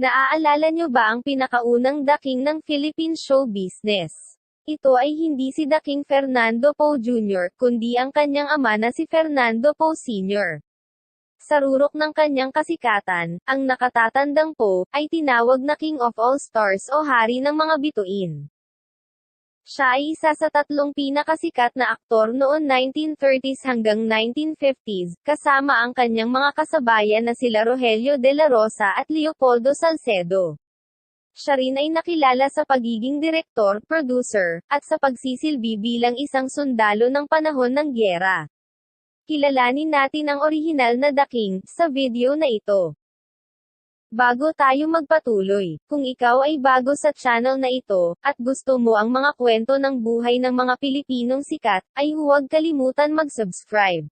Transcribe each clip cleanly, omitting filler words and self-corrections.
Naaalala nyo ba ang pinakaunang daking ng Philippine show business? Ito ay hindi si Daking Fernando Poe Jr., kundi ang kanyang ama na si Fernando Poe Sr. Sa rurok ng kanyang kasikatan, ang nakatatandang Poe, ay tinawag na King of All Stars o Hari ng mga Bituin. Siya ay isa sa tatlong pinakasikat na aktor noon 1930s hanggang 1950s, kasama ang kanyang mga kasabayan na sila Rogelio de la Rosa at Leopoldo Salcedo. Siya rin ay nakilala sa pagiging direktor, producer, at sa pagsisilbi bilang isang sundalo ng panahon ng gyera. Kilalanin natin ang orihinal na daking, sa video na ito. Bago tayo magpatuloy, kung ikaw ay bago sa channel na ito, at gusto mo ang mga kwento ng buhay ng mga Pilipinong sikat, ay huwag kalimutan mag-subscribe.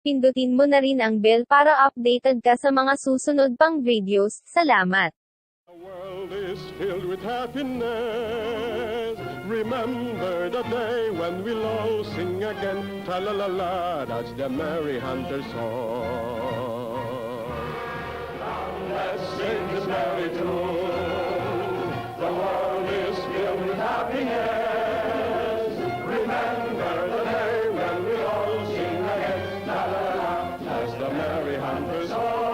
Pindutin mo na rin ang bell para updated ka sa mga susunod pang videos. Salamat! The world is filled with happiness. Remember the day when we'll all sing again. Tra-la-la-la, that's the merry hunter song. Let's sing this merry tune. The world is filled with happiness. Remember the day when we all sing again. La la la, that's the merry hunter song.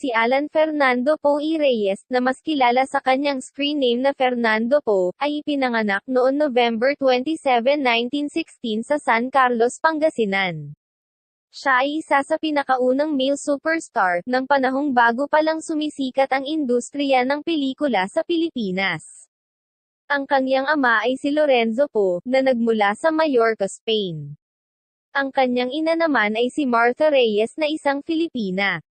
Si Alan Fernando Poe E. Reyes, na mas kilala sa kanyang screen name na Fernando Poe, ay ipinanganak noon November 27, 1916 sa San Carlos, Pangasinan. Siya ay isa sa pinakaunang male superstar, ng panahong bago pa lang sumisikat ang industriya ng pelikula sa Pilipinas. Ang kanyang ama ay si Lorenzo Poe, na nagmula sa Mallorca, Spain. Ang kanyang ina naman ay si Martha Reyes na isang Filipina.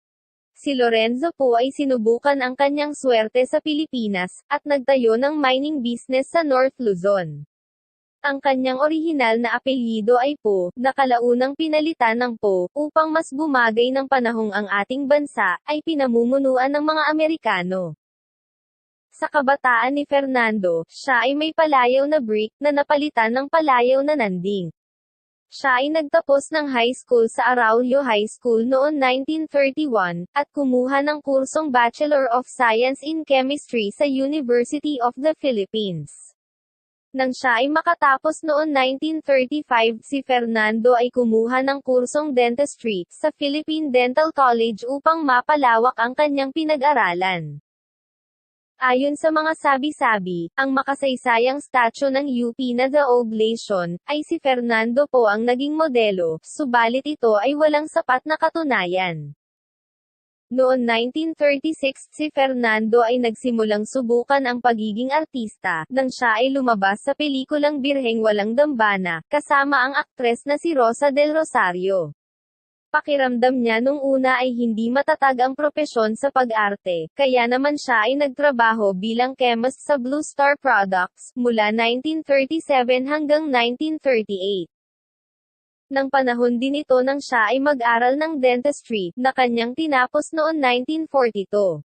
Si Lorenzo Poe ay sinubukan ang kanyang swerte sa Pilipinas, at nagtayo ng mining business sa North Luzon. Ang kanyang orihinal na apelyido ay Poe, na kalaunang pinalitan ng Poe, upang mas bumagay ng panahong ang ating bansa, ay pinamumunuan ng mga Amerikano. Sa kabataan ni Fernando, siya ay may palayaw na brick, na napalitan ng palayaw na nanding. Siya ay nagtapos ng high school sa Araulio High School noon 1931, at kumuha ng kursong Bachelor of Science in Chemistry sa University of the Philippines. Nang siya ay makatapos noon 1935, si Fernando ay kumuha ng kursong Dentistry, sa Philippine Dental College upang mapalawak ang kanyang pinag-aralan. Ayon sa mga sabi-sabi, ang makasaysayang statue ng UP na The Oblation, ay si Fernando Poe ang naging modelo, subalit ito ay walang sapat na katunayan. Noon 1936, si Fernando ay nagsimulang subukan ang pagiging artista, nang siya ay lumabas sa pelikulang Birheng Walang Dambana, kasama ang aktres na si Rosa del Rosario. Pakiramdam niya nung una ay hindi matatag ang propesyon sa pag-arte, kaya naman siya ay nagtrabaho bilang chemist sa Blue Star Products, mula 1937 hanggang 1938. Nang panahon din ito nang siya ay mag-aral ng dentistry, na kanyang tinapos noon 1942.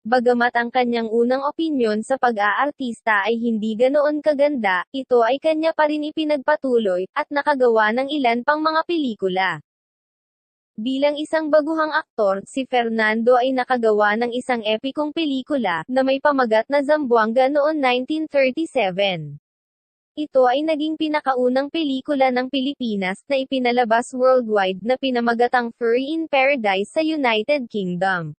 Bagamat ang kanyang unang opinyon sa pag-aartista ay hindi ganoon kaganda, ito ay kanya pa rin ipinagpatuloy, at nakagawa ng ilan pang mga pelikula. Bilang isang baguhang aktor, si Fernando ay nakagawa ng isang epikong pelikula, na may pamagat na Zamboanga noon 1937. Ito ay naging pinakaunang pelikula ng Pilipinas, na ipinalabas worldwide, na pinamagatang Fury in Paradise sa United Kingdom.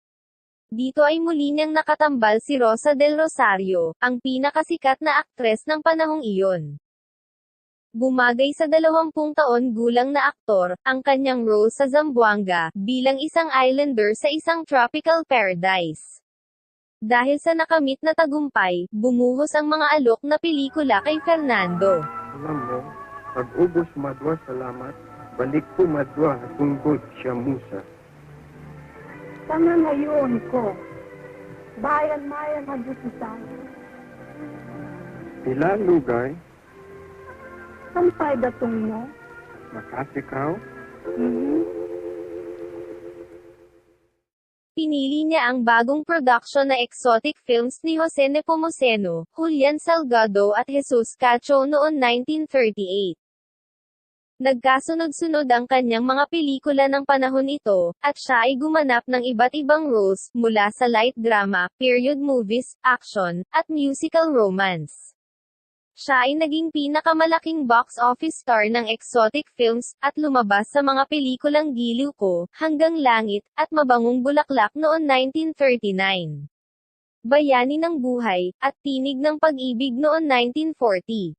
Dito ay muli niyang nakatambal si Rosa del Rosario, ang pinakasikat na aktres ng panahong iyon. Bumagay sa 20 taon gulang na aktor, ang kanyang role sa Zamboanga, bilang isang islander sa isang tropical paradise. Dahil sa nakamit na tagumpay, bumuhos ang mga alok na pelikula kay Fernando. Alam mo, pag-ubos madwa salamat, balik po madwa tunggod siya musa. Tama ngayon ko, bayan-mayan magutusan. Pila lugay, Sampay datong mo. makasikaw, Pinili niya ang bagong production na exotic films ni Jose Nepomuceno, Julian Salgado at Jesus Cacho noon 1938. Nagkasunod-sunod ang kanyang mga pelikula ng panahon ito, at siya ay gumanap ng iba't ibang roles, mula sa light drama, period movies, action, at musical romance. Siya ay naging pinakamalaking box office star ng exotic films, at lumabas sa mga pelikulang Giliw Ko, Hanggang Langit, at Mabangong Bulaklak noon 1939. Bayani ng Buhay, at Tinig ng Pag-ibig noon 1940.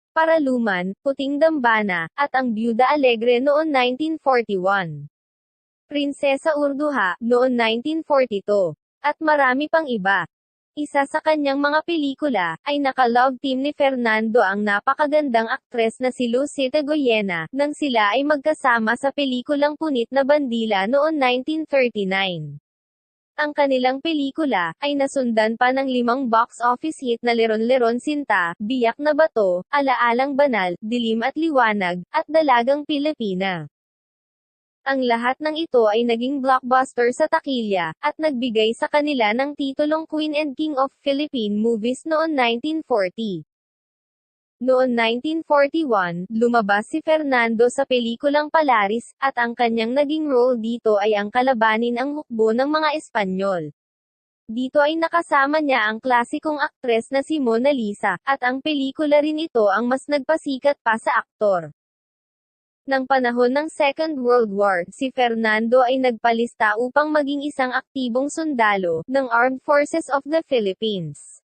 Paraluman, Puting Dambana, at Ang Byuda Alegre noon 1941. Prinsesa Urduha, noon 1942. At marami pang iba. Isa sa kanyang mga pelikula, ay naka-love team ni Fernando ang napakagandang aktres na si Lucita Goyena, nang sila ay magkasama sa pelikulang Punit na Bandila noon 1939. Ang kanilang pelikula, ay nasundan pa ng 5 box office hit na Leron-Leron Sinta, Biyak na Bato, Alaalang Banal, Dilim at Liwanag, at Dalagang Pilipina. Ang lahat ng ito ay naging blockbuster sa takilya, at nagbigay sa kanila ng titulong Queen and King of Philippine Movies noon 1940. Noon 1941, lumabas si Fernando sa pelikulang Palaris, at ang kanyang naging role dito ay ang kalabanin ang hukbo ng mga Espanyol. Dito ay nakasama niya ang klasikong aktres na si Mona Lisa, at ang pelikula rin ito ang mas nagpasikat pa sa aktor. Nang panahon ng Second World War, si Fernando ay nagpalista upang maging isang aktibong sundalo ng Armed Forces of the Philippines.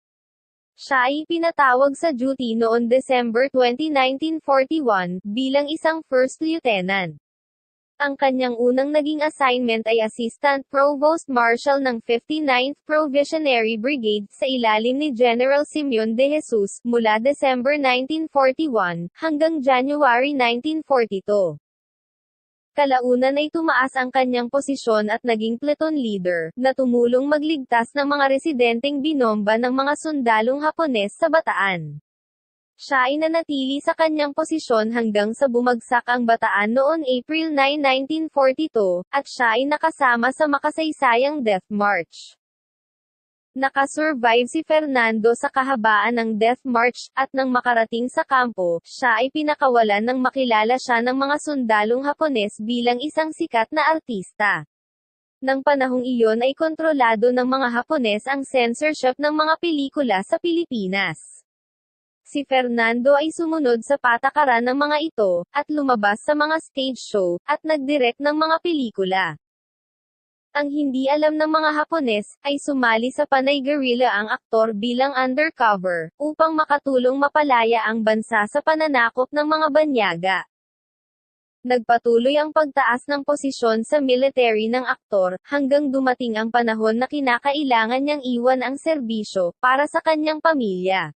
Siya ay pinatawag sa duty noon December 20, 1941, bilang isang first lieutenant. Ang kanyang unang naging assignment ay Assistant Provost Marshal ng 59th Provisionary Brigade sa ilalim ni General Simeon de Jesus, mula December 1941, hanggang January 1942. Kalaunan ay tumaas ang kanyang posisyon at naging platoon leader, na tumulong magligtas ng mga residenteng binomba ng mga sundalong Hapones sa Bataan. Siya ay nanatili sa kanyang posisyon hanggang sa bumagsak ang Bataan noon April 9, 1942, at siya ay nakasama sa makasaysayang Death March. Nakasurvive si Fernando sa kahabaan ng Death March, at nang makarating sa kampo, siya ay pinakawalan nang makilala siya ng mga sundalong Hapones bilang isang sikat na artista. Nang panahong iyon ay kontrolado ng mga Hapones ang censorship ng mga pelikula sa Pilipinas. Si Fernando ay sumunod sa patakaran ng mga ito, at lumabas sa mga stage show, at nagdirect ng mga pelikula. Ang hindi alam ng mga Hapones, ay sumali sa Panay Guerrilla ang aktor bilang undercover, upang makatulong mapalaya ang bansa sa pananakop ng mga banyaga. Nagpatuloy ang pagtaas ng posisyon sa military ng aktor, hanggang dumating ang panahon na kinakailangan niyang iwan ang serbisyo, para sa kanyang pamilya.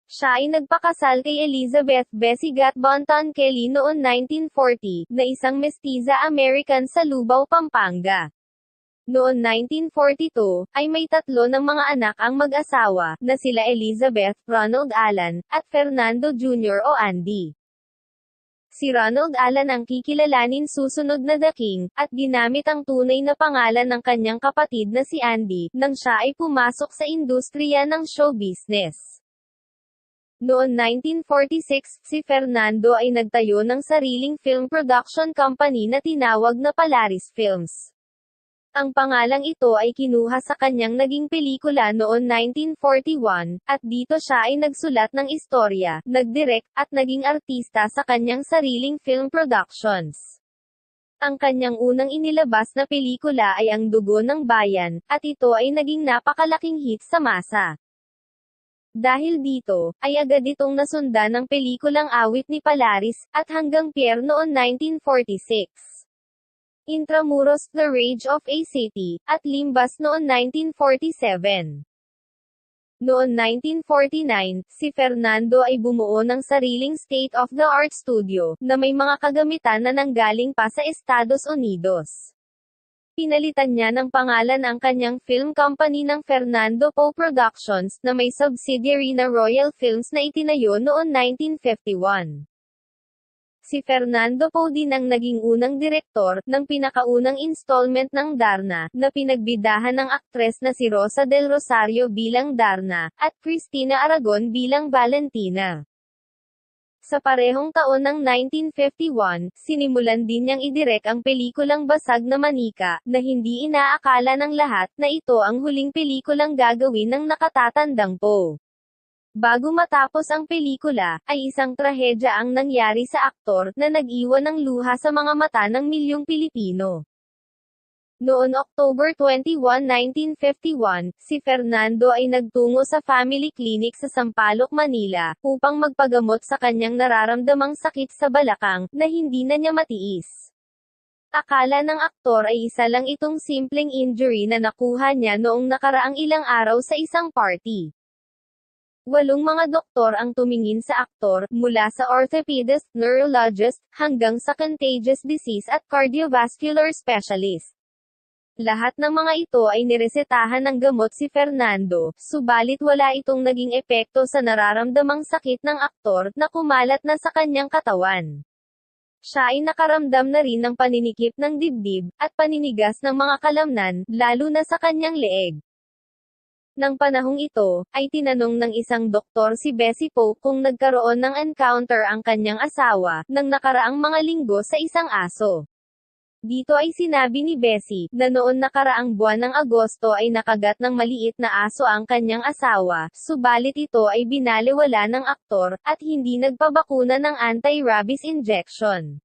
Siya ay nagpakasal kay Elizabeth Bessie Gat Bonton Kelly noon 1940, na isang mestiza American sa Lubao, Pampanga. Noon 1942, ay may 3 ng mga anak ang mag-asawa, na sila Elizabeth, Ronald Alan, at Fernando Jr. o Andy. Si Ronald Alan ang kikilalanin susunod na The King, at ginamit ang tunay na pangalan ng kanyang kapatid na si Andy, nang siya ay pumasok sa industriya ng show business. Noon 1946, si Fernando ay nagtayo ng sariling film production company na tinawag na Palaris Films. Ang pangalang ito ay kinuha sa kanyang naging pelikula noon 1941, at dito siya ay nagsulat ng istorya, nagdirect, at naging artista sa kanyang sariling film productions. Ang kanyang unang inilabas na pelikula ay Ang Dugo ng Bayan, at ito ay naging napakalaking hit sa masa. Dahil dito, ay agad itong nasundan ng pelikulang Awit ni Palaris, at Hanggang Pierre noon 1946. Intramuros, The Rage of a City, at Limbas noon 1947. Noon 1949, si Fernando ay bumuo ng sariling state-of-the-art studio, na may mga kagamitan na nanggaling pa sa Estados Unidos. Pinalitan niya ng pangalan ang kanyang film company ng Fernando Poe Productions, na may subsidiary na Royal Films na itinayo noon 1951. Si Fernando Poe din ang naging unang direktor, ng pinakaunang installment ng Darna, na pinagbidahan ng aktres na si Rosa del Rosario bilang Darna, at Cristina Aragon bilang Valentina. Sa parehong taon ng 1951, sinimulan din niyang idirek ang pelikulang Basag na Manika, na hindi inaakala ng lahat na ito ang huling pelikulang gagawin ng nakatatandang Poe. Bago matapos ang pelikula, ay isang trahedya ang nangyari sa aktor na nag-iwan ng luha sa mga mata ng milyong Pilipino. Noon October 21, 1951, si Fernando ay nagtungo sa family clinic sa Sampaloc, Manila, upang magpagamot sa kanyang nararamdamang sakit sa balakang, na hindi na niya matiis. Akala ng aktor ay isa lang itong simpleng injury na nakuha niya noong nakaraang ilang araw sa isang party. 8 mga doktor ang tumingin sa aktor, mula sa orthopedist, neurologist, hanggang sa contagious disease at cardiovascular specialist. Lahat ng mga ito ay niresetahan ng gamot si Fernando, subalit wala itong naging epekto sa nararamdamang sakit ng aktor na kumalat na sa kanyang katawan. Siya ay nakaramdam na rin ng paninikip ng dibdib, at paninigas ng mga kalamnan, lalo na sa kanyang leeg. Nang panahong ito, ay tinanong ng isang doktor si Bessie Poe kung nagkaroon ng encounter ang kanyang asawa, nang nakaraang mga linggo sa isang aso. Dito ay sinabi ni Bessie, na noon nakaraang buwan ng Agosto ay nakagat ng maliit na aso ang kanyang asawa, subalit ito ay binaliwala ng aktor, at hindi nagpabakuna ng anti-rabies injection.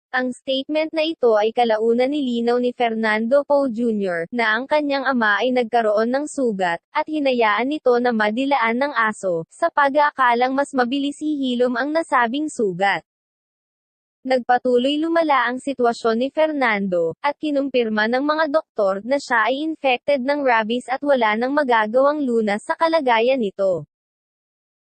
Ang statement na ito ay kalaunan nilinaw ni Fernando Poe Jr., na ang kanyang ama ay nagkaroon ng sugat, at hinayaan nito na madilaan ng aso, sa pag-aakalang mas mabilis hihilom ang nasabing sugat. Nagpatuloy lumala ang sitwasyon ni Fernando, at kinumpirma ng mga doktor na siya ay infected ng rabies at wala nang magagawang lunas sa kalagayan nito.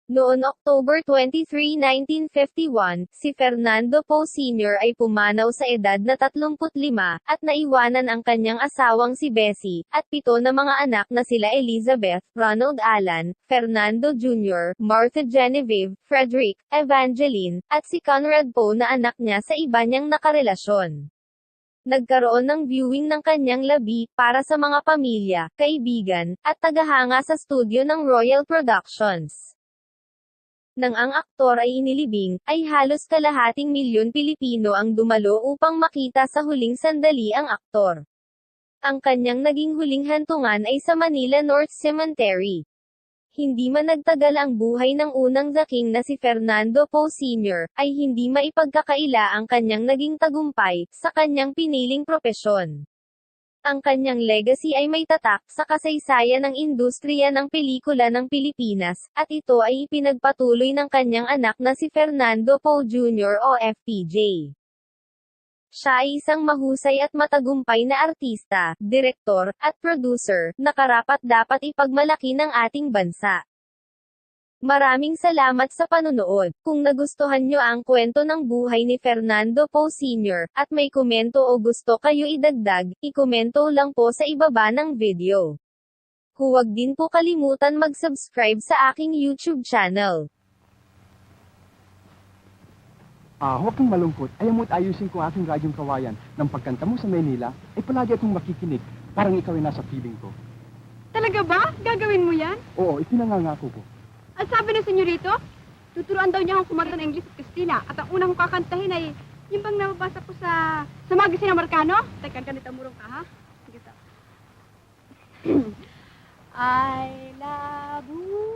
Noon October 23, 1951, si Fernando Poe Sr. ay pumanaw sa edad na 35, at naiwanan ang kanyang asawang si Bessie, at 7 na mga anak na sila Elizabeth, Ronald Alan, Fernando Jr., Martha Genevieve, Frederick, Evangeline, at si Conrad Poe na anak niya sa iba niyang nakarelasyon. Nagkaroon ng viewing ng kanyang labi, para sa mga pamilya, kaibigan, at tagahanga sa studio ng Royal Productions. Nang ang aktor ay inilibing, ay halos kalahating milyon Pilipino ang dumalo upang makita sa huling sandali ang aktor. Ang kanyang naging huling hantungan ay sa Manila North Cemetery. Hindi man nagtagal ang buhay ng unang The King na si Fernando Poe Sr., ay hindi maipagkakaila ang kanyang naging tagumpay, sa kanyang piniling propesyon. Ang kanyang legacy ay may tatak sa kasaysayan ng industriya ng pelikula ng Pilipinas, at ito ay ipinagpatuloy ng kanyang anak na si Fernando Poe Jr. o FPJ. Siya ay isang mahusay at matagumpay na artista, direktor, at producer, na karapat-dapat ipagmalaki ng ating bansa. Maraming salamat sa panunood. Kung nagustuhan nyo ang kwento ng buhay ni Fernando Poe Sr., at may komento o gusto kayo idagdag, ikomento lang po sa ibaba ng video. Huwag din po kalimutan mag-subscribe sa aking YouTube channel. Huwag kang malungkot. Ayaw mo't ayusin ko aking radyong kawayan. Nang pagkanta mo sa Manila, ay palagi akong makikinig. Parang ikaw ay nasa feeling ko. Talaga ba? Gagawin mo yan? Oo, ipinangangako ko. Ang sabi ng senyorito, tuturuan daw niya akong kumanta ng English at Kristina. At ang unang kong kakantahin ay yung bang nababasa ko sa magazine Amerikano. Teka, ganito murong ka, ha? Sige to. I love you.